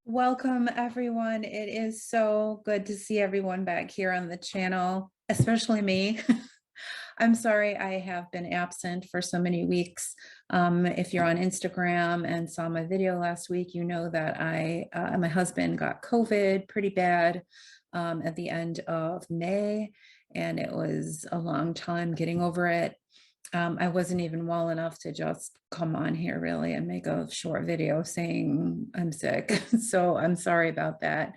Welcome, everyone. It is so good to see everyone back here on the channel, especially me. I'm sorry I have been absent for so many weeks. If you're on Instagram and saw my video last week, you know that my husband got COVID pretty bad at the end of May, and it was a long time getting over it. I wasn't even well enough to just come on here really and make a short video saying I'm sick. So I'm sorry about that.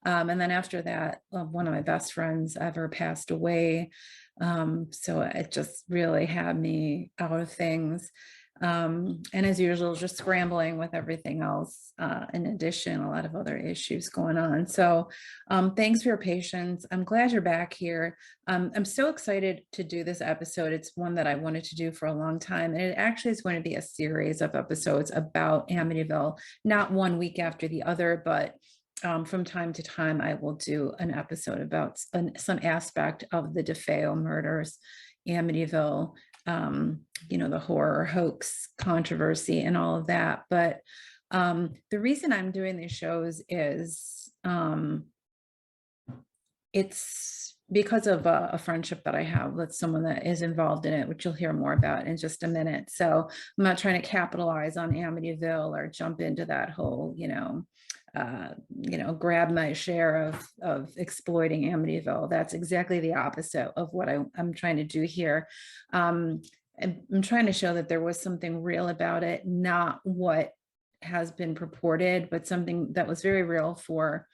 And then after that, one of my best friends ever passed away. So it just really had me out of things. And as usual, just scrambling with everything else. In addition, a lot of other issues going on. So thanks for your patience. I'm glad you're back here. I'm so excited to do this episode. It's one that I wanted to do for a long time. And it actually is going to be a series of episodes about Amityville, not one week after the other, but from time to time, I will do an episode about some aspect of the DeFeo murders, Amityville, the horror hoax controversy and all of that. But the reason I'm doing these shows is it's because of a friendship that I have with someone that is involved in it, which you'll hear more about in just a minute. So I'm not trying to capitalize on Amityville or jump into that whole, grab my share of exploiting Amityville. That's exactly the opposite of what I'm trying to do here. I'm trying to show that there was something real about it, not what has been purported, but something that was very real for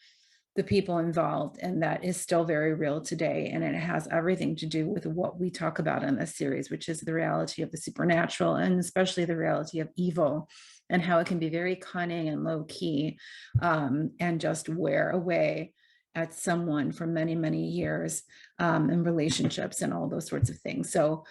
the people involved, and that is still very real today. And it has everything to do with what we talk about in this series, which is the reality of the supernatural, and especially the reality of evil, and how it can be very cunning and low key, and just wear away at someone for many, many years, in relationships and all those sorts of things. So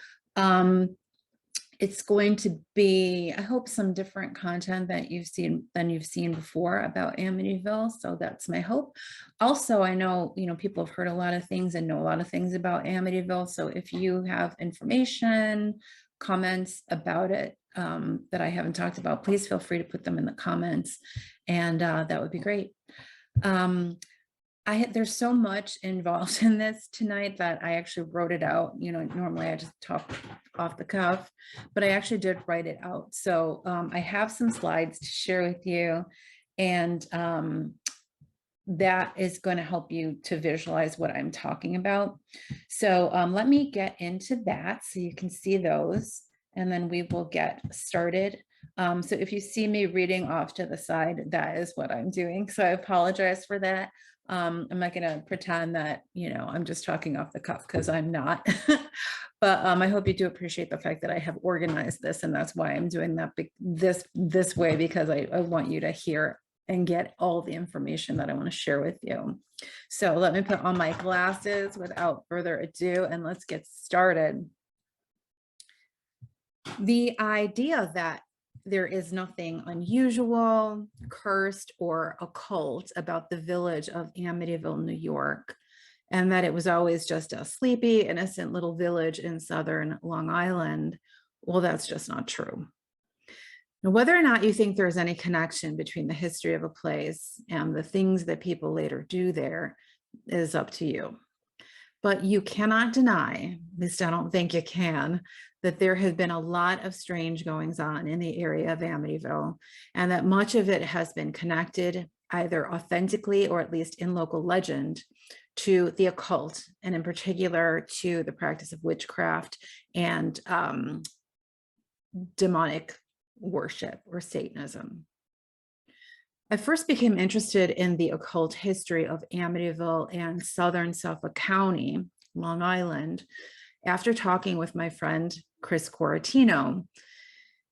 it's going to be, I hope, some different content that you've seen before about Amityville. So that's my hope. Also, I know, people have heard a lot of things and know a lot of things about Amityville. So if you have information, comments about it that I haven't talked about, please feel free to put them in the comments, and that would be great. There's so much involved in this tonight that I actually wrote it out. Normally I just talk off the cuff, but I actually did write it out. So I have some slides to share with you, and that is going to help you to visualize what I'm talking about. So let me get into that so you can see those, and then we will get started. So if you see me reading off to the side, that is what I'm doing. So I apologize for that. I'm not going to pretend that, I'm just talking off the cuff, because I'm not. But I hope you do appreciate the fact that I have organized this, and that's why I'm doing that this way, because I want you to hear and get all the information that I want to share with you. So let me put on my glasses without further ado, and let's get started. The idea that there is nothing unusual, cursed, or occult about the village of Amityville, New York, and that it was always just a sleepy, innocent little village in southern Long Island, well, that's just not true. Now, whether or not you think there's any connection between the history of a place and the things that people later do there is up to you. But you cannot deny, at least I don't think you can, that there have been a lot of strange goings on in the area of Amityville, and that much of it has been connected either authentically or at least in local legend to the occult, and in particular to the practice of witchcraft and demonic worship or Satanism. I first became interested in the occult history of Amityville and southern Suffolk County, Long Island, after talking with my friend, Chris Coratino.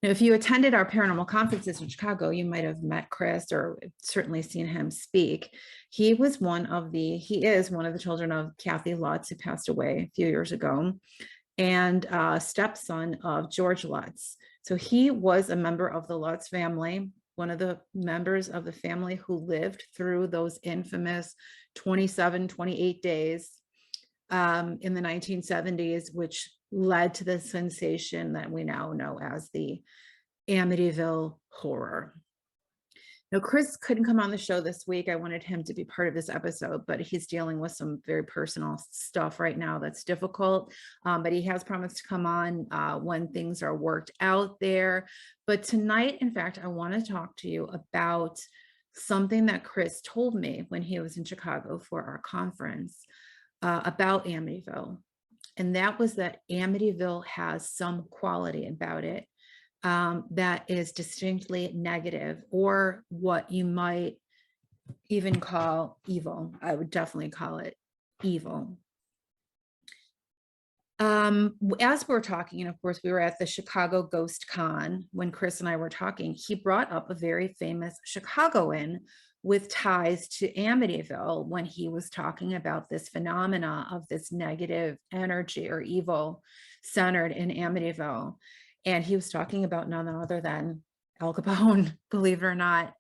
Now, if you attended our paranormal conferences in Chicago, you might have met Chris or certainly seen him speak. He is one of the children of Kathy Lutz, who passed away a few years ago, and stepson of George Lutz. So he was a member of the Lutz family, one of the members of the family who lived through those infamous 27, 28 days in the 1970s, which led to the sensation that we now know as the Amityville Horror. No, Chris couldn't come on the show this week. I wanted him to be part of this episode, but he's dealing with some very personal stuff right now that's difficult. But he has promised to come on when things are worked out there. But tonight, in fact, I want to talk to you about something that Chris told me when he was in Chicago for our conference about Amityville. And that was that Amityville has some quality about it that is distinctly negative, or what you might even call evil. I would definitely call it evil. As we're talking, and of course we were at the Chicago Ghost Con when Chris and I were talking, he brought up a very famous Chicagoan with ties to Amityville when he was talking about this phenomena of this negative energy or evil centered in Amityville. And he was talking about none other than Al Capone, believe it or not.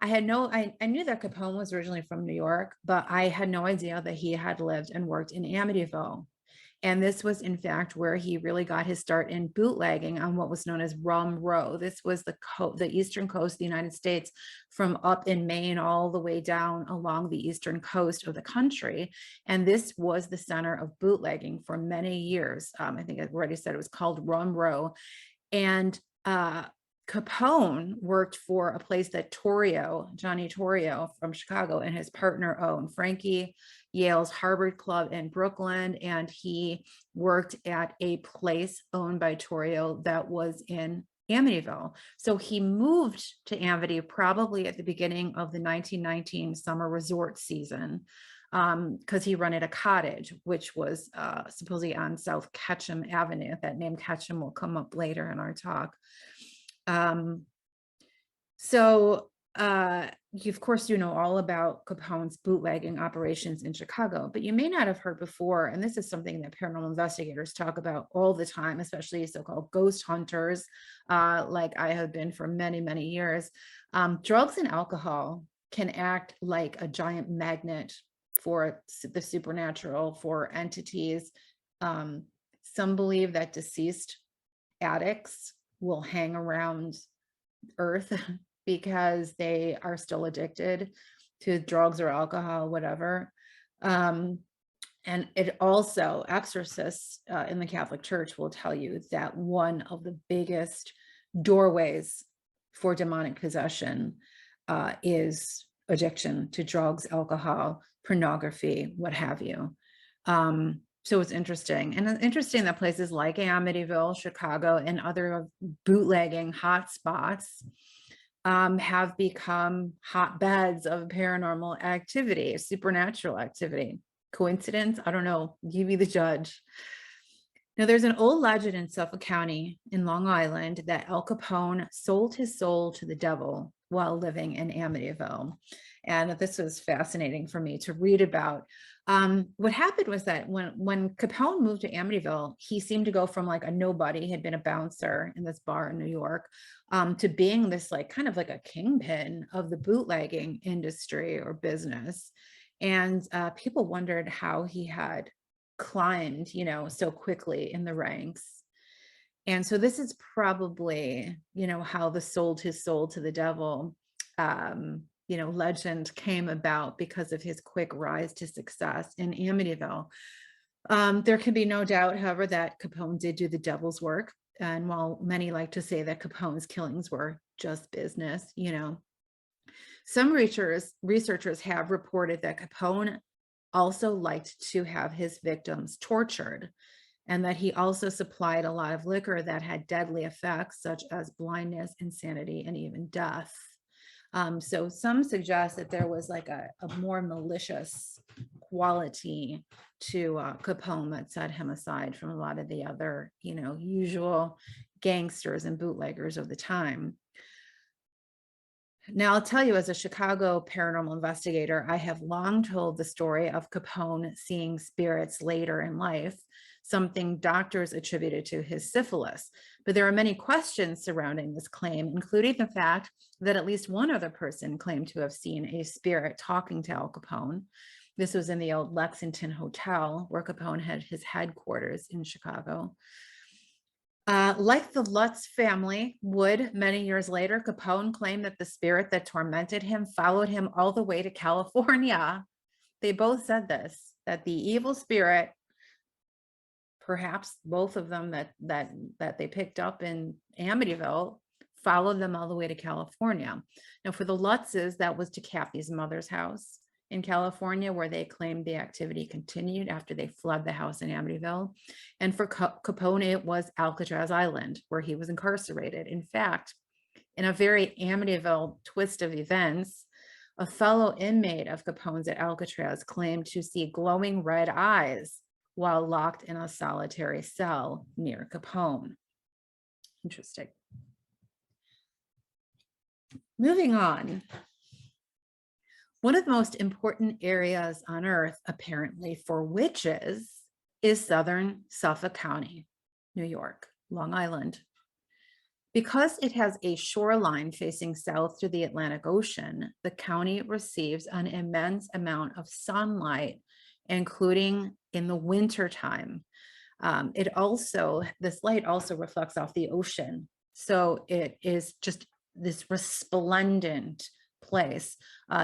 I knew that Capone was originally from New York, but I had no idea that he had lived and worked in Amityville. And this was, in fact, where he really got his start in bootlegging on what was known as Rum Row. This was the eastern coast of the United States, from up in Maine all the way down along the eastern coast of the country. And this was the center of bootlegging for many years. I think I already said it was called Rum Row. And Capone worked for a place that Johnny Torrio from Chicago, and his partner owned, Frankie Yale's Harvard Club in Brooklyn. And he worked at a place owned by Torrio that was in Amityville. So he moved to Amity probably at the beginning of the 1919 summer resort season, because he rented a cottage, which was supposedly on South Ketchum Avenue. That name Ketchum will come up later in our talk. You, of course, you know all about Capone's bootlegging operations in Chicago, but you may not have heard before, and this is something that paranormal investigators talk about all the time, especially so-called ghost hunters, like I have been for many, many years. Drugs and alcohol can act like a giant magnet for the supernatural, for entities. Some believe that deceased addicts will hang around Earth because they are still addicted to drugs or alcohol, whatever. And it also, exorcists in the Catholic Church will tell you that one of the biggest doorways for demonic possession is addiction to drugs, alcohol, pornography, what have you. So it's interesting. And it's interesting that places like Amityville, Chicago, and other bootlegging hotspots have become hotbeds of paranormal activity, supernatural activity. Coincidence? I don't know. You be the judge. Now, there's an old legend in Suffolk County in Long Island that Al Capone sold his soul to the devil while living in Amityville. And this was fascinating for me to read about. What happened was that when Capone moved to Amityville, he seemed to go from like a nobody, he had been a bouncer in this bar in New York, to being this like kind of like a kingpin of the bootlegging industry or business. And people wondered how he had climbed, so quickly in the ranks. And so this is probably, how the sold his soul to the devil, legend came about because of his quick rise to success in Amityville. There can be no doubt, however, that Capone did do the devil's work. And while many like to say that Capone's killings were just business, some researchers have reported that Capone also liked to have his victims tortured, and that he also supplied a lot of liquor that had deadly effects, such as blindness, insanity, and even death. So some suggest that there was like a more malicious quality to Capone that set him aside from a lot of the other, usual gangsters and bootleggers of the time. Now, I'll tell you, as a Chicago paranormal investigator, I have long told the story of Capone seeing spirits later in life, something doctors attributed to his syphilis. But there are many questions surrounding this claim, including the fact that at least one other person claimed to have seen a spirit talking to Al Capone. This was in the old Lexington Hotel, where Capone had his headquarters in Chicago. Like the Lutz family would many years later, Capone claimed that the spirit that tormented him followed him all the way to California. They both said this, that the evil spirit, perhaps both of them that they picked up in Amityville, followed them all the way to California. Now, for the Lutzes, that was to Kathy's mother's house in California, where they claimed the activity continued after they fled the house in Amityville. And for Capone, it was Alcatraz Island, where he was incarcerated. In fact, in a very Amityville twist of events, a fellow inmate of Capone's at Alcatraz claimed to see glowing red eyes while locked in a solitary cell near Capone. Interesting. Moving on. One of the most important areas on Earth, apparently, for witches is southern Suffolk County, New York, Long Island. Because it has a shoreline facing south to the Atlantic Ocean, the county receives an immense amount of sunlight, including in the wintertime. This light also reflects off the ocean. So it is just this resplendent place,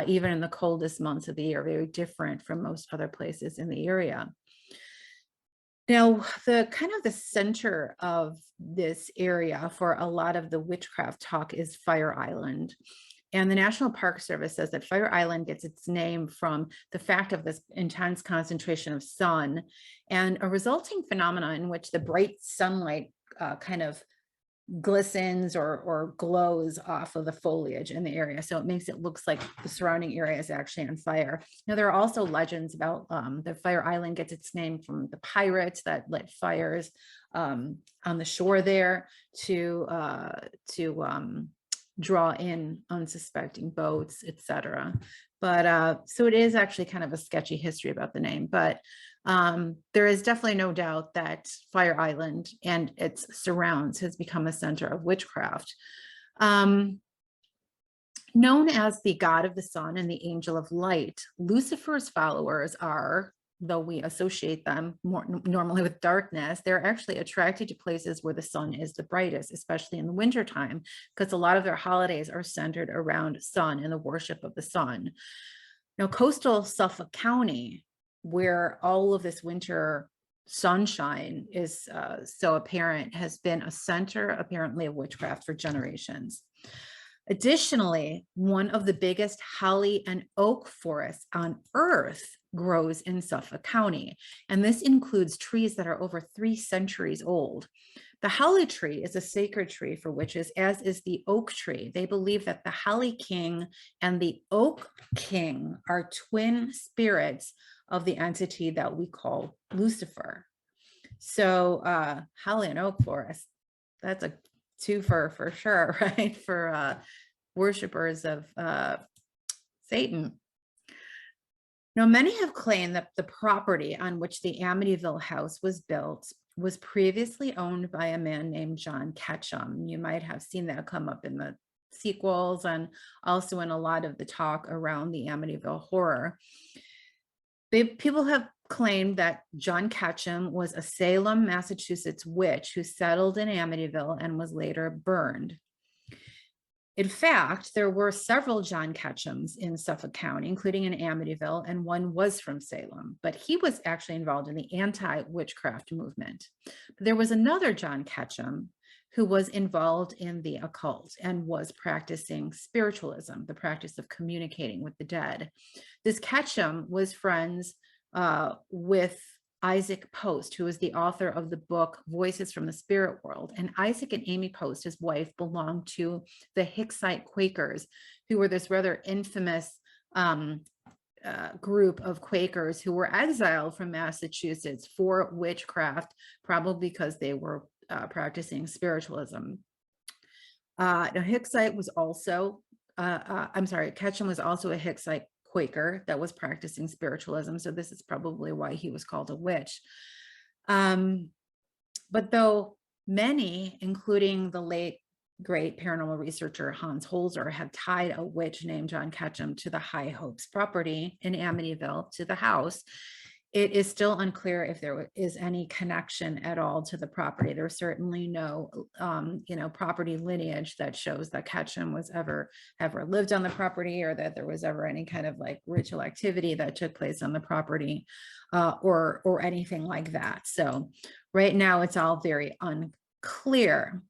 even in the coldest months of the year, very different from most other places in the area. Now, the center of this area for a lot of the witchcraft talk is Fire Island. And the National Park Service says that Fire Island gets its name from the fact of this intense concentration of sun and a resulting phenomenon in which the bright sunlight kind of glistens or glows off of the foliage in the area. So it makes it looks like the surrounding area is actually on fire. Now, there are also legends about the Fire Island gets its name from the pirates that lit fires on the shore there to draw in unsuspecting boats, etc. But so it is actually kind of a sketchy history about the name, but there is definitely no doubt that Fire Island and its surrounds has become a center of witchcraft. Known as the god of the sun and the angel of light, Lucifer's followers are, though we associate them more normally with darkness, they're actually attracted to places where the sun is the brightest, especially in the wintertime, because a lot of their holidays are centered around sun and the worship of the sun. Now, coastal Suffolk County, where all of this winter sunshine is so apparent, has been a center apparently of witchcraft for generations. Additionally, one of the biggest holly and oak forests on Earth grows in Suffolk County, and this includes trees that are over 3 centuries old. The holly tree is a sacred tree for witches, as is the oak tree. They believe that the holly king and the oak king are twin spirits of the entity that we call Lucifer. So holly and oak forest, that's a twofer for sure, right? For worshipers of Satan. Now, many have claimed that the property on which the Amityville house was built was previously owned by a man named John Ketchum. You might have seen that come up in the sequels and also in a lot of the talk around the Amityville Horror. People have claimed that John Ketchum was a Salem, Massachusetts witch who settled in Amityville and was later burned. In fact, there were several John Ketchums in Suffolk County, including in Amityville, and one was from Salem, but he was actually involved in the anti-witchcraft movement. There was another John Ketchum who was involved in the occult and was practicing spiritualism, the practice of communicating with the dead. This Ketchum was friends with Isaac Post, who is the author of the book Voices from the Spirit World. And Isaac and Amy Post, his wife, belonged to the Hicksite Quakers, who were this rather infamous group of Quakers who were exiled from Massachusetts for witchcraft, probably because they were practicing spiritualism. Now, Hicksite was also, Ketchum was also a Hicksite Quaker that was practicing spiritualism. So this is probably why he was called a witch. But though many, including the late great paranormal researcher Hans Holzer, have tied a witch named John Ketchum to the High Hopes property in Amityville, to the house, It is still unclear if there is any connection at all to the property. There's certainly no, property lineage that shows that Ketchum was ever lived on the property, or that there was ever any kind of like ritual activity that took place on the property, or anything like that. So right now it's all very unclear.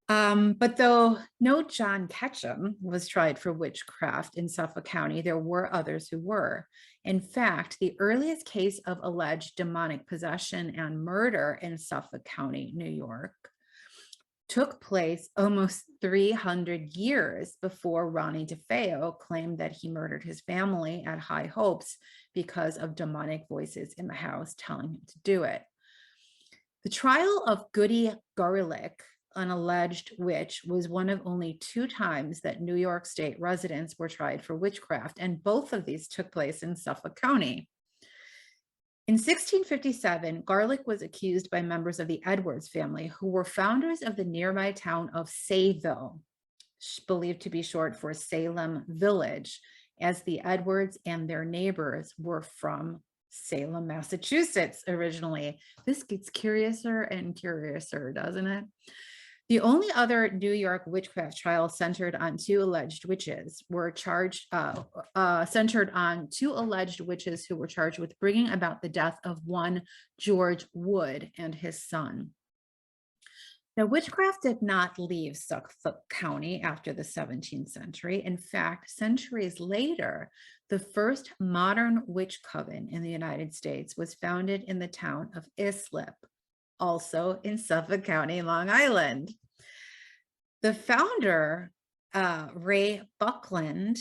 But though no John Ketchum was tried for witchcraft in Suffolk County, there were others who were. In fact, the earliest case of alleged demonic possession and murder in Suffolk County, New York, took place almost 300 years before Ronnie DeFeo claimed that he murdered his family at High Hopes because of demonic voices in the house telling him to do it. The trial of Goody Garlick, an alleged witch, was one of only 2 times that New York State residents were tried for witchcraft, and both of these took place in Suffolk County. In 1657, Garlick was accused by members of the Edwards family, who were founders of the nearby town of Sayville, believed to be short for Salem Village, as the Edwards and their neighbors were from Salem, Massachusetts originally. This gets curiouser and curiouser, doesn't it? The only other New York witchcraft trial centered on 2 alleged witches who were charged with bringing about the death of one George Wood and his son. Now, witchcraft did not leave Suffolk County after the 17th century. In fact, centuries later, the first modern witch coven in the United States was founded in the town of Islip, also in Suffolk County, Long Island. The founder, Ray Buckland,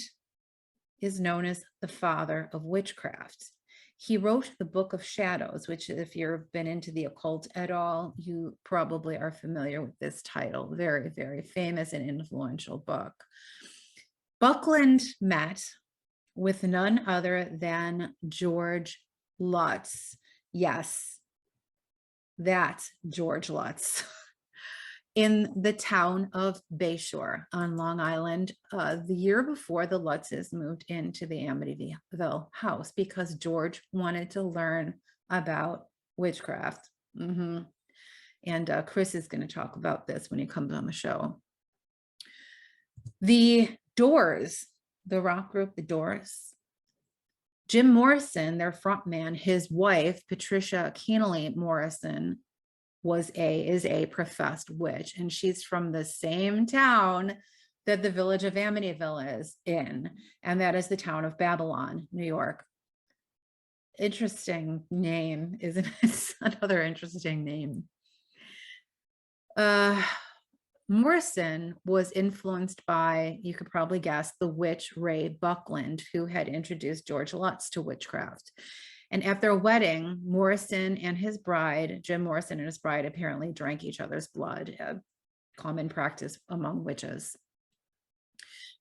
is known as the father of witchcraft. He wrote the Book of Shadows, which, if you've been into the occult at all, you probably are familiar with this title. Very, very famous and influential book. Buckland met with none other than George Lutz. Yes, that's George Lutz. In the town of Bayshore on Long Island, the year before the Lutzes moved into the Amityville house, because George wanted to learn about witchcraft. And Chris is going to talk about this when he comes on the show. The Doors, the rock group, the Doors, Jim Morrison, their frontman, his wife, Patricia Keneally Morrison, is a professed witch, and she's from the same town that the village of Amityville is in, and that is the town of Babylon, New York. Interesting name, isn't it? Another interesting name. Morrison was influenced by, you could probably guess, the witch Ray Buckland, who had introduced George Lutz to witchcraft. And at their wedding, Morrison and his bride, Jim Morrison and his bride, apparently drank each other's blood, a common practice among witches.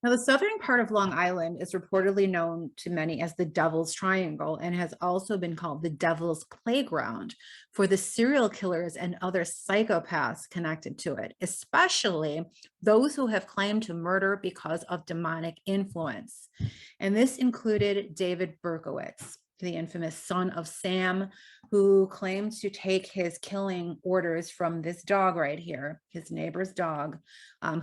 Now, the southern part of Long Island is reportedly known to many as the Devil's Triangle, and has also been called the Devil's Playground for the serial killers and other psychopaths connected to it, especially those who have claimed to murder because of demonic influence. And this included David Berkowitz, the infamous son of Sam, who claimed to take his killing orders from this dog right here, his neighbor's dog,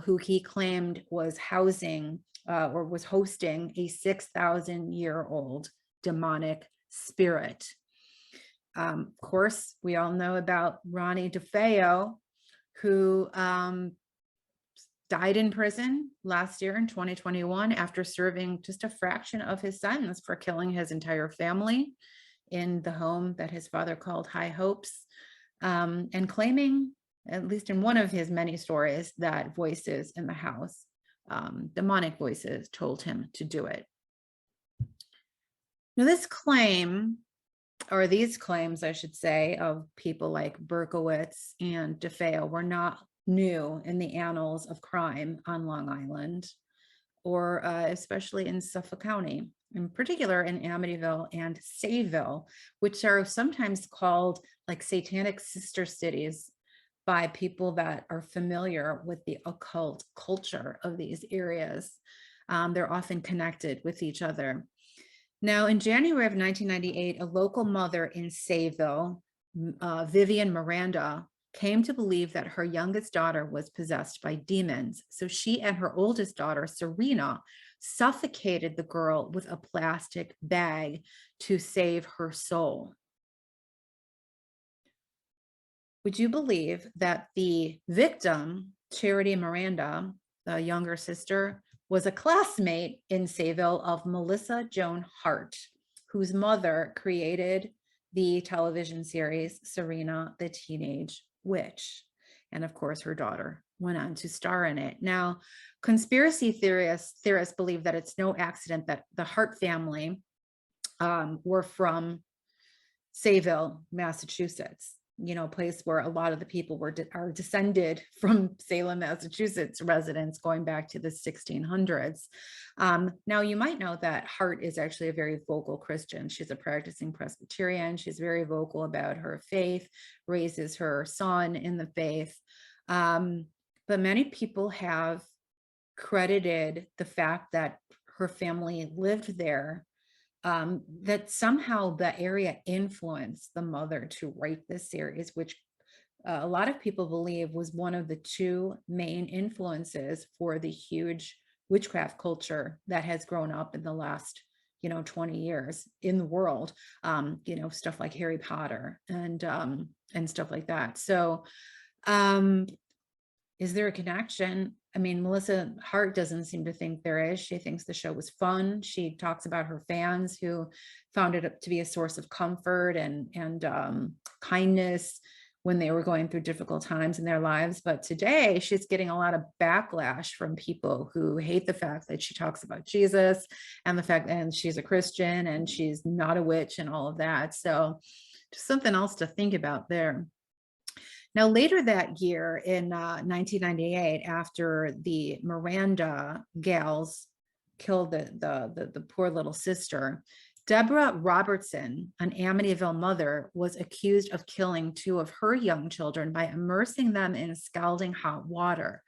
who he claimed was housing or was hosting a 6,000-year-old demonic spirit. Of course, we all know about Ronnie DeFeo, who died in prison last year in 2021 after serving just a fraction of his sentence for killing his entire family in the home that his father called High Hopes, and claiming, at least in one of his many stories, that voices in the house, demonic voices, told him to do it. Now, this claim, or these claims, I should say, of people like Berkowitz and DeFeo were not new in the annals of crime on Long Island, or especially in Suffolk County, in particular in Amityville and Sayville, which are sometimes called like satanic sister cities by people that are familiar with the occult culture of these areas. They're often connected with each other. Now, in January of 1998, a local mother in Sayville, Vivian Miranda, came to believe that her youngest daughter was possessed by demons. So she and her oldest daughter, Serena, suffocated the girl with a plastic bag to save her soul. Would you believe that the victim, Charity Miranda, the younger sister, was a classmate in Sayville of Melissa Joan Hart, whose mother created the television series Serena the Teenage Witch. And of course, her daughter went on to star in it. Now, conspiracy theorists believe that it's no accident that the Hart family were from Sayville, Massachusetts, you know, a place where a lot of the people are descended from Salem, Massachusetts residents going back to the 1600s. Now, you might know that Hart is actually a very vocal Christian. She's a practicing Presbyterian. She's very vocal about her faith, raises her son in the faith. But many people have credited the fact that her family lived there, that somehow the area influenced the mother to write this series, which a lot of people believe was one of the two main influences for the huge witchcraft culture that has grown up in the last 20 years in the world. Stuff like Harry Potter and stuff like that. So is there a connection? I mean, Melissa Hart doesn't seem to think there is. She thinks the show was fun. She talks about her fans who found it to be a source of comfort and kindness when they were going through difficult times in their lives. But today she's getting a lot of backlash from people who hate the fact that she talks about Jesus and the fact that she's a Christian and she's not a witch and all of that. So just something else to think about there. Now, later that year in 1998, after the Miranda gals killed the poor little sister, Deborah Robertson, an Amityville mother, was accused of killing two of her young children by immersing them in scalding hot water.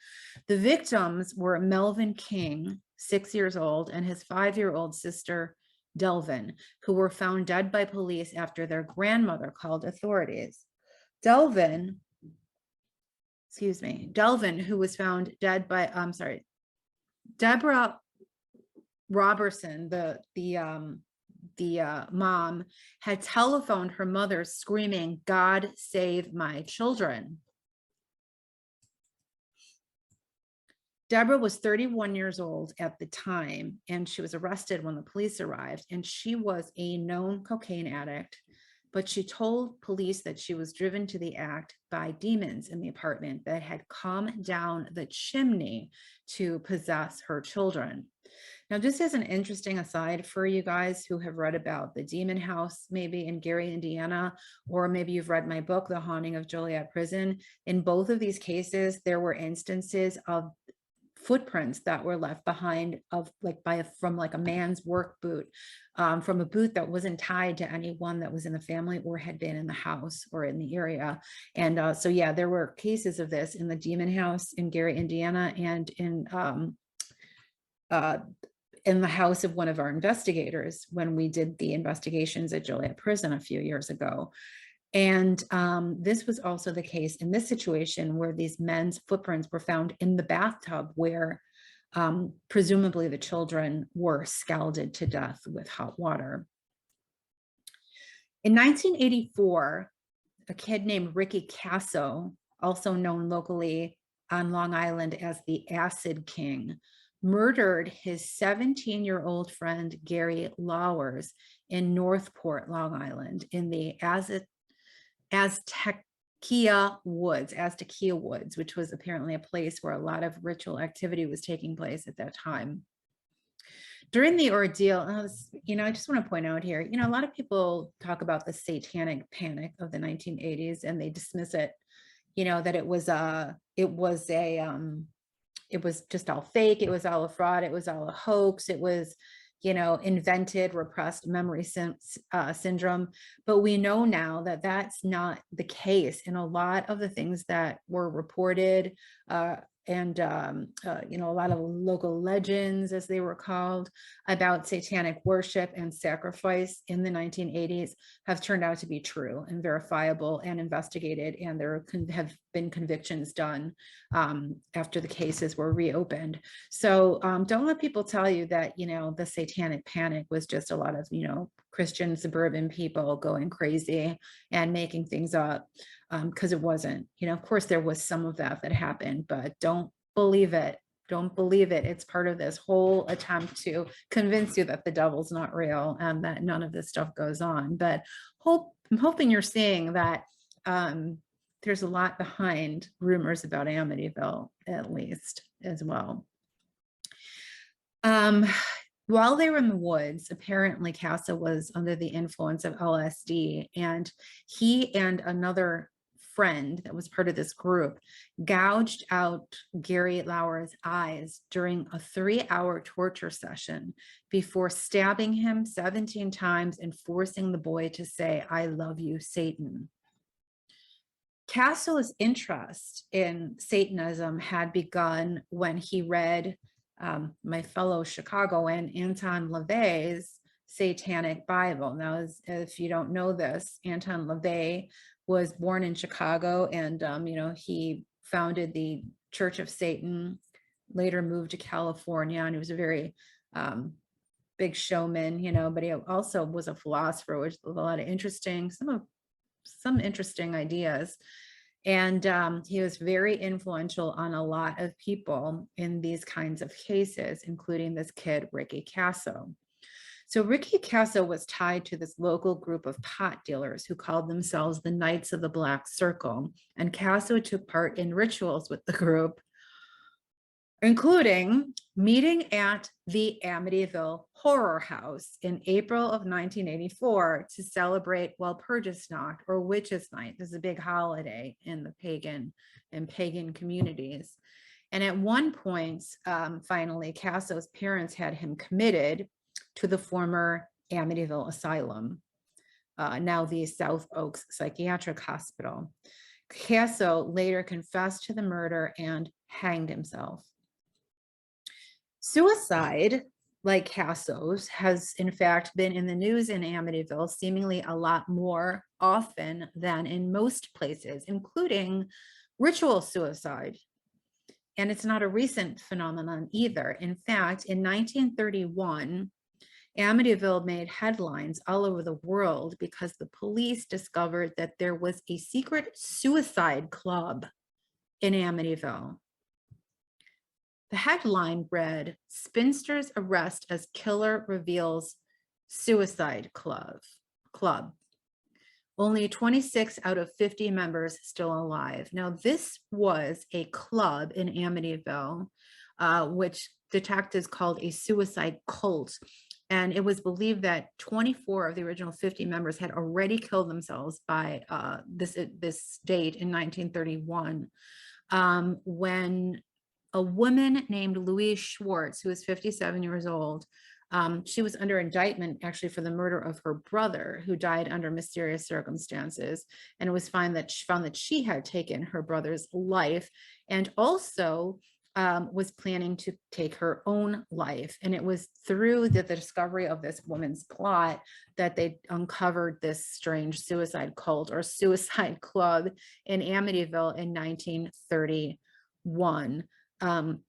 The victims were Melvin King, 6 years old, and his 5-year-old sister, Delvin, who were found dead by police after their grandmother called authorities. Delvin, who was found dead by, Deborah Robertson, the mom, had telephoned her mother screaming, "God save my children." Deborah was 31 years old at the time, and she was arrested when the police arrived, and she was a known cocaine addict. But she told police that she was driven to the act by demons in the apartment that had come down the chimney to possess her children. Now, just as an interesting aside for you guys who have read about the demon house, maybe in Gary, Indiana, or maybe you've read my book, The Haunting of Joliet Prison, in both of these cases, there were instances of footprints that were left behind from a man's work boot, from a boot that wasn't tied to anyone that was in the family or had been in the house or in the area. And so yeah, there were cases of this in the demon house in Gary, Indiana, and in the house of one of our investigators when we did the investigations at Joliet Prison a few years ago. And this was also the case in this situation where these men's footprints were found in the bathtub where presumably the children were scalded to death with hot water. In 1984, a kid named Ricky Casso, also known locally on Long Island as the Acid King, murdered his 17-year-old friend Gary Lowers in Northport, Long Island, in the Aztecia Woods, which was apparently a place where a lot of ritual activity was taking place at that time. During the ordeal, I just want to point out here, a lot of people talk about the satanic panic of the 1980s and they dismiss it, that it was just all fake. It was all a fraud. It was all a hoax. It was, invented repressed memory syndrome. But we know now that that's not the case. And a lot of the things that were reported you know, a lot of local legends, as they were called, about satanic worship and sacrifice in the 1980s have turned out to be true and verifiable and investigated, and there have been convictions done after the cases were reopened. So don't let people tell you that, you know, the satanic panic was just a lot of, you know, Christian suburban people going crazy and making things up, because it wasn't. You know, of course there was some of that happened, but don't believe it. Don't believe it. It's part of this whole attempt to convince you that the devil's not real and that none of this stuff goes on. But I'm hoping you're seeing that there's a lot behind rumors about Amityville, at least, as well. While they were in the woods, apparently Casa was under the influence of LSD, and he and another friend that was part of this group gouged out Gary Lauer's eyes during a 3-hour torture session before stabbing him 17 times and forcing the boy to say, "I love you, Satan." Casso's interest in Satanism had begun when he read my fellow Chicagoan Anton LaVey's Satanic Bible. Now, if you don't know this, Anton LaVey was born in Chicago, and you know, he founded the Church of Satan, later moved to California, and he was a very big showman, you know, but he also was a philosopher, which was a lot of interesting, some interesting ideas. And he was very influential on a lot of people in these kinds of cases, including this kid, Ricky Casso. So Ricky Casso was tied to this local group of pot dealers who called themselves the Knights of the Black Circle. And Casso took part in rituals with the group, including meeting at the Amityville Horror House in April of 1984 to celebrate Walpurgisnacht, or Witches' Night. This is a big holiday in the pagan communities. And at one point, finally, Casso's parents had him committed to the former Amityville Asylum, now the South Oaks Psychiatric Hospital. Casso later confessed to the murder and hanged himself. Suicide, like Casso's, has in fact been in the news in Amityville seemingly a lot more often than in most places, including ritual suicide. And it's not a recent phenomenon either. In fact, in 1931, Amityville made headlines all over the world because the police discovered that there was a secret suicide club in Amityville. The headline read, "Spinsters Arrest as Killer Reveals Suicide Club. Only 26 out of 50 members still alive." Now, this was a club in Amityville, which detectives called a suicide cult. And it was believed that 24 of the original 50 members had already killed themselves by this date in 1931, when a woman named Louise Schwartz, who was 57 years old, she was under indictment actually for the murder of her brother, who died under mysterious circumstances. And it was found that she had taken her brother's life, and also was planning to take her own life. And it was through the discovery of this woman's plot that they uncovered this strange suicide cult or suicide club in Amityville in 1931.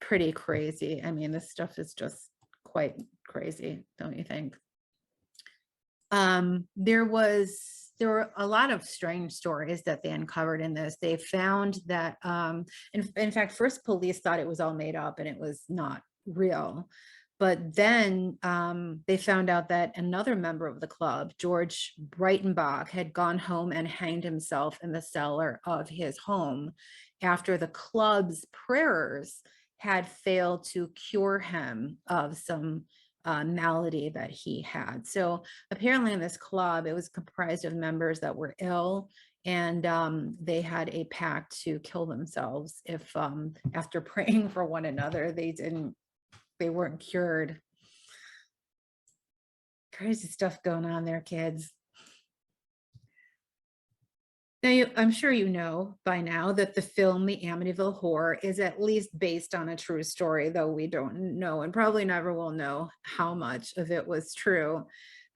Pretty crazy. I mean, this stuff is just quite crazy, don't you think? There were a lot of strange stories that they uncovered in this. They found that, in fact, first police thought it was all made up and it was not real. But then they found out that another member of the club, George Breitenbach, had gone home and hanged himself in the cellar of his home after the club's prayers had failed to cure him of some malady that he had. So apparently in this club, it was comprised of members that were ill, and they had a pact to kill themselves if after praying for one another, they weren't cured. Crazy stuff going on there, kids. Now, I'm sure you know by now that the film, The Amityville Horror, is at least based on a true story, though we don't know and probably never will know how much of it was true.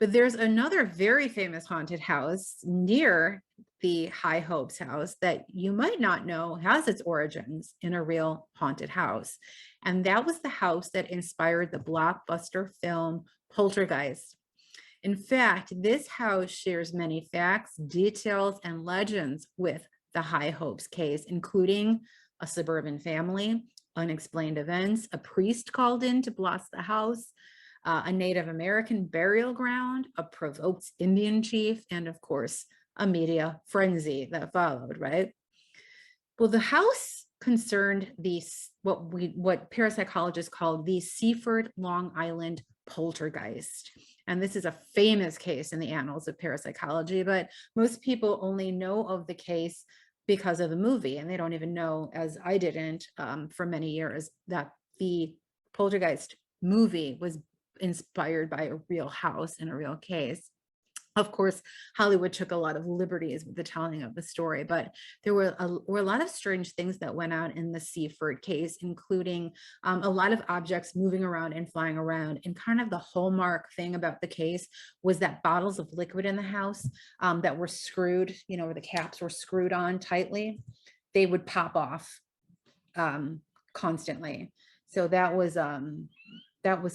But there's another very famous haunted house near the High Hopes house that you might not know has its origins in a real haunted house. And that was the house that inspired the blockbuster film Poltergeist. In fact, this house shares many facts, details, and legends with the High Hopes case, including a suburban family, unexplained events, a priest called in to bless the house, a Native American burial ground, a provoked Indian chief, and of course, a media frenzy that followed, right? Well, the house concerned these what parapsychologists call the Seaford, Long Island poltergeist. And this is a famous case in the annals of parapsychology, but most people only know of the case because of the movie, and they don't even know, as I didn't for many years, that the Poltergeist movie was inspired by a real house and a real case. Of course, Hollywood took a lot of liberties with the telling of the story, but there were a lot of strange things that went on in the Seaford case, including a lot of objects moving around and flying around. And kind of the hallmark thing about the case was that bottles of liquid in the house that were screwed, where the caps were screwed on tightly, they would pop off constantly. So that was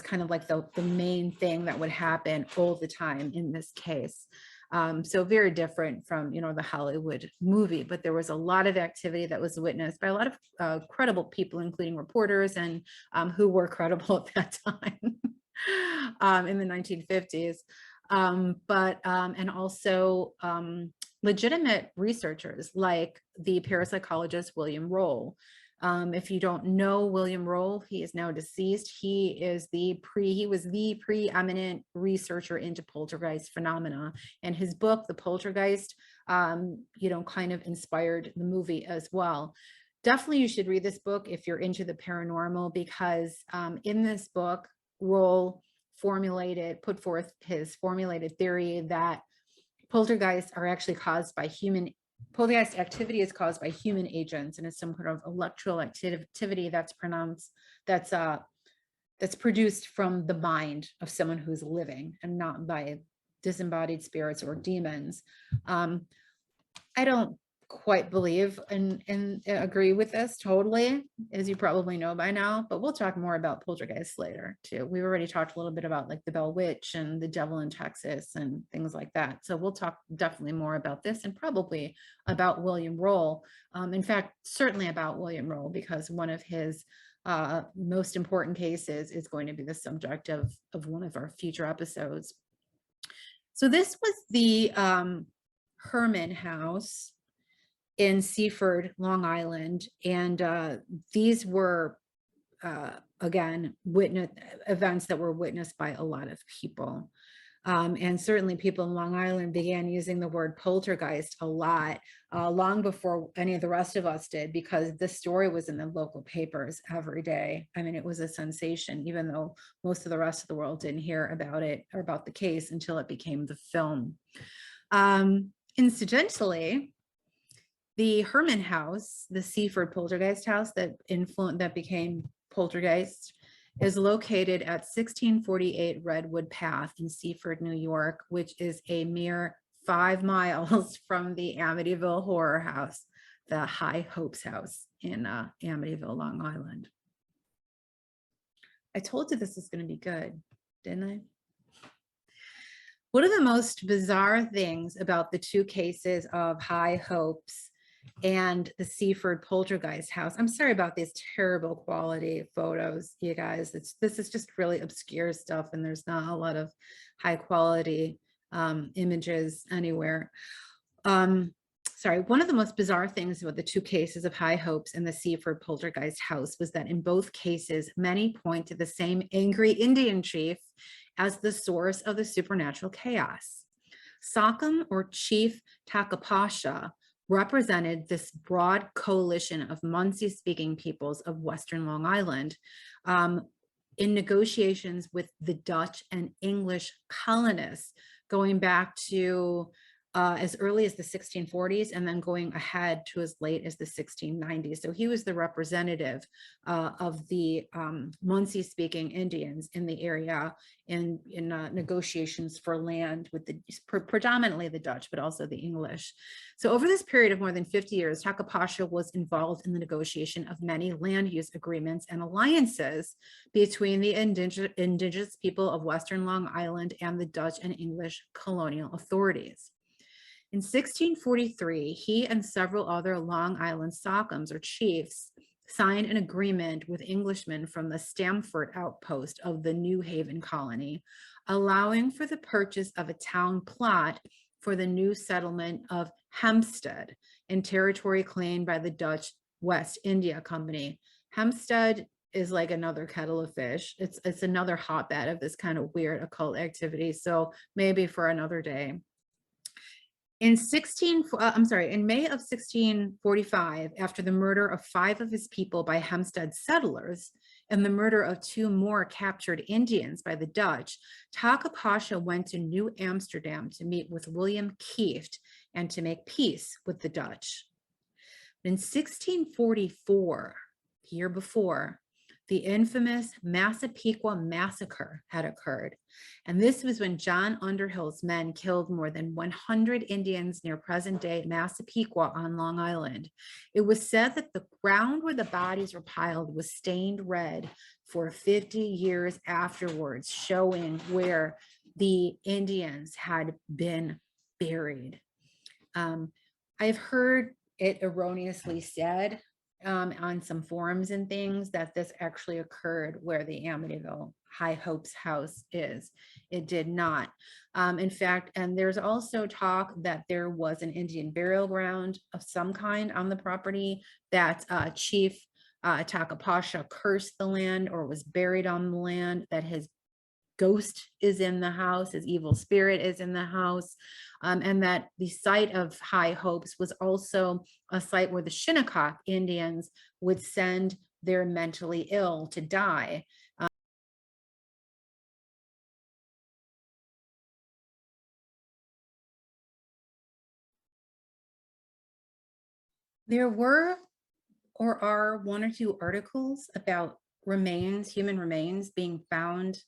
kind of like the main thing that would happen all the time in this case. So very different from, the Hollywood movie, but there was a lot of activity that was witnessed by a lot of credible people, including reporters and who were credible at that time in the 1950s. And also legitimate researchers like the parapsychologist William Roll. If you don't know William Roll, he is now deceased. He was the preeminent researcher into poltergeist phenomena, and his book, The Poltergeist, kind of inspired the movie as well. Definitely you should read this book if you're into the paranormal, because in this book, Roll put forth his formulated theory that poltergeists are actually caused by poltergeist activity is caused by human agents, and it's some kind of electrical activity that's produced from the mind of someone who's living and not by disembodied spirits or demons. I don't quite believe and agree with this totally, as you probably know by now, but we'll talk more about poltergeists later too. We've already talked a little bit about like the Bell Witch and the Devil in Texas and things like that. So we'll talk definitely more about this, and probably about William Roll. In fact, certainly about William Roll, because one of his most important cases is going to be the subject of one of our future episodes. So this was the Herman house in Seaford, Long Island, and these were again events that were witnessed by a lot of people, and certainly people in Long Island began using the word poltergeist a lot long before any of the rest of us did, because this story was in the local papers every day. I mean, it was a sensation, even though most of the rest of the world didn't hear about it or about the case until it became the film. Incidentally, the Herman house, the Seaford poltergeist house that became Poltergeist, is located at 1648 Redwood Path in Seaford, New York, which is a mere 5 miles from the Amityville Horror House, the High Hopes house in Amityville, Long Island. I told you this is going to be good, didn't I? One of the most bizarre things about the two cases of High Hopes and the Seaford poltergeist house — I'm sorry about these terrible quality photos, you guys. This is just really obscure stuff, and there's not a lot of high quality images anywhere. Sorry, one of the most bizarre things about the two cases of High Hopes and the Seaford poltergeist house was that in both cases, many point to the same angry Indian chief as the source of the supernatural chaos. Salem, or Chief Takapasha, represented this broad coalition of Munsee-speaking peoples of Western Long Island in negotiations with the Dutch and English colonists going back to as early as the 1640s and then going ahead to as late as the 1690s. So he was the representative of the Munsee-speaking Indians in the area in negotiations for land with the predominantly the Dutch, but also the English. So over this period of more than 50 years, Takapasha was involved in the negotiation of many land use agreements and alliances between the indigenous people of Western Long Island and the Dutch and English colonial authorities. In 1643, he and several other Long Island Sockhams or chiefs signed an agreement with Englishmen from the Stamford outpost of the New Haven colony, allowing for the purchase of a town plot for the new settlement of Hempstead in territory claimed by the Dutch West India Company. Hempstead is like another kettle of fish. It's another hotbed of this kind of weird occult activity. So maybe for another day. In May of 1645, after the murder of 5 of his people by Hempstead settlers and the murder of 2 more captured Indians by the Dutch, Takapasha went to New Amsterdam to meet with William Kieft and to make peace with the Dutch. In 1644, the year before, the infamous Massapequa Massacre had occurred. And this was when John Underhill's men killed more than 100 Indians near present-day Massapequa on Long Island. It was said that the ground where the bodies were piled was stained red for 50 years afterwards, showing where the Indians had been buried. I've heard it erroneously said on some forums and things that this actually occurred where the Amityville High Hopes house is. It did not. In fact, and there's also talk that there was an Indian burial ground of some kind on the property, that Chief Takapasha cursed the land or was buried on the land, that his ghost is in the house, his evil spirit is in the house, and that the site of High Hopes was also a site where the Shinnecock Indians would send their mentally ill to die. There were or are 1 or 2 articles about remains, human remains being found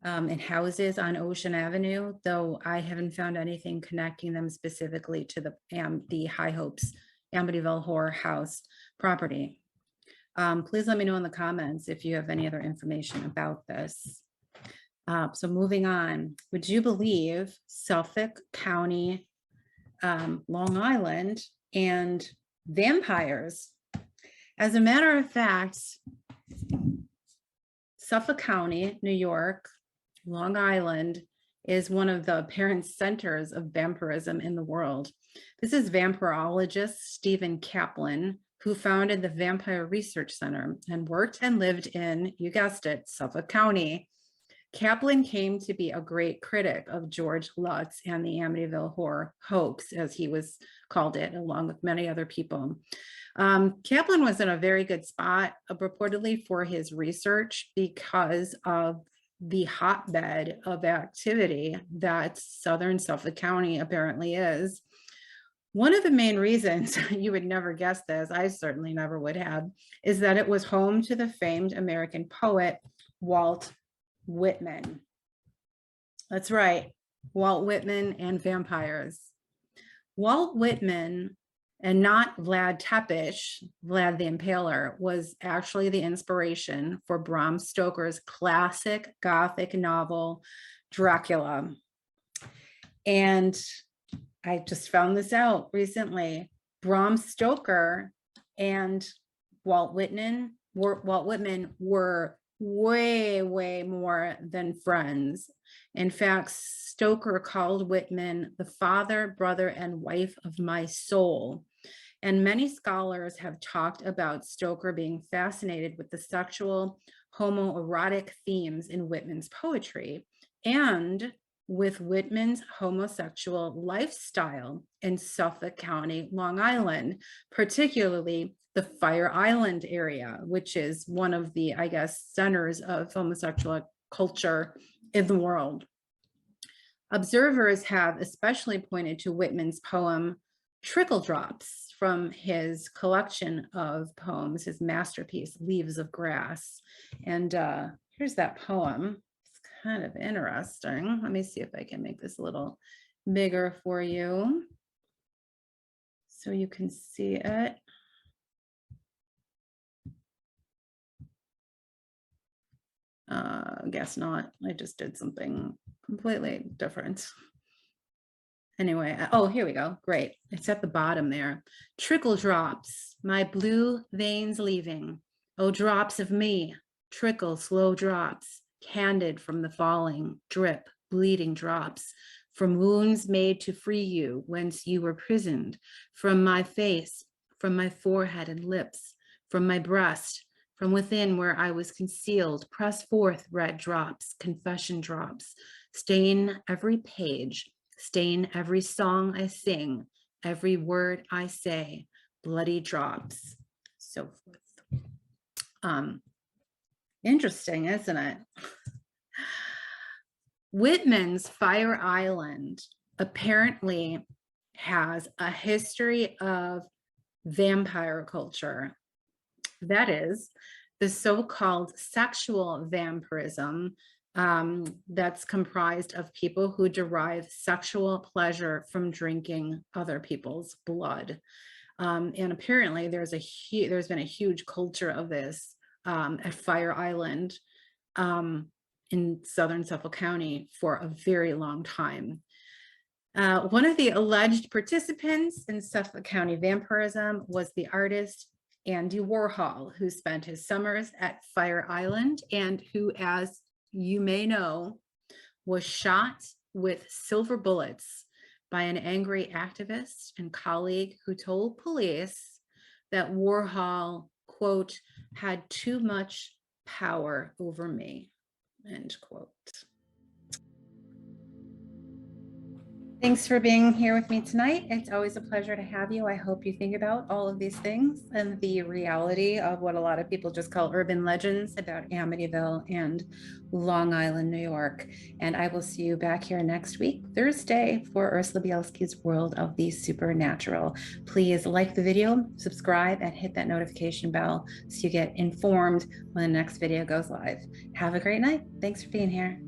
in houses on Ocean Avenue, though I haven't found anything connecting them specifically to the High Hopes Amityville Horror House property. Please let me know in the comments if you have any other information about this. So moving on, would you believe Suffolk County, Long Island, and vampires? As a matter of fact, Suffolk County, New York, Long Island is one of the apparent centers of vampirism in the world. This is vampirologist Stephen Kaplan, who founded the Vampire Research Center and worked and lived in, you guessed it, Suffolk County. Kaplan came to be a great critic of George Lutz and the Amityville Horror hoax, as he was called it, along with many other people. Kaplan was in a very good spot, reportedly, for his research because of the hotbed of activity that Southern Suffolk County apparently is. One of the main reasons, you would never guess this, I certainly never would have, is that it was home to the famed American poet, Walt Whitman. That's right, Walt Whitman and vampires. Walt Whitman, and not Vlad Tepes, Vlad the Impaler, was actually the inspiration for Bram Stoker's classic Gothic novel, Dracula. And I just found this out recently. Bram Stoker and Walt Whitman were way more than friends. In fact, Stoker called Whitman the father, brother, and wife of my soul. And many scholars have talked about Stoker being fascinated with the sexual homoerotic themes in Whitman's poetry and with Whitman's homosexual lifestyle in Suffolk County, Long Island, particularly the Fire Island area, which is one of the, I guess, centers of homosexual culture in the world. Observers have especially pointed to Whitman's poem Trickle Drops from his collection of poems, his masterpiece, Leaves of Grass. And here's that poem. It's kind of interesting. Let me see if I can make this a little bigger for you so you can see it. Guess not. I just did something completely different. Anyway, oh, here we go. Great. It's at the bottom there. Trickle drops, my blue veins leaving. Oh, drops of me, trickle, slow drops, candid from the falling, drip, bleeding drops, from wounds made to free you, whence you were prisoned, from my face, from my forehead and lips, from my breast, from within where I was concealed, press forth red drops, confession drops, stain every page, stain every song I sing, every word I say, bloody drops, so forth. Interesting, isn't it? Whitman's Fire Island apparently has a history of vampire culture. That is, the so-called sexual vampirism that's comprised of people who derive sexual pleasure from drinking other people's blood. And apparently there's been a huge culture of this at Fire Island in southern Suffolk County for a very long time. One of the alleged participants in Suffolk County vampirism was the artist Andy Warhol, who spent his summers at Fire Island and who, as you may know, was shot with silver bullets by an angry activist and colleague who told police that Warhol, quote, had too much power over me, end quote. Thanks for being here with me tonight. It's always a pleasure to have you. I hope you think about all of these things and the reality of what a lot of people just call urban legends about Amityville and Long Island, New York. And I will see you back here next week, Thursday, for Ursula Bielski's World of the Supernatural. Please like the video, subscribe, and hit that notification bell so you get informed when the next video goes live. Have a great night. Thanks for being here.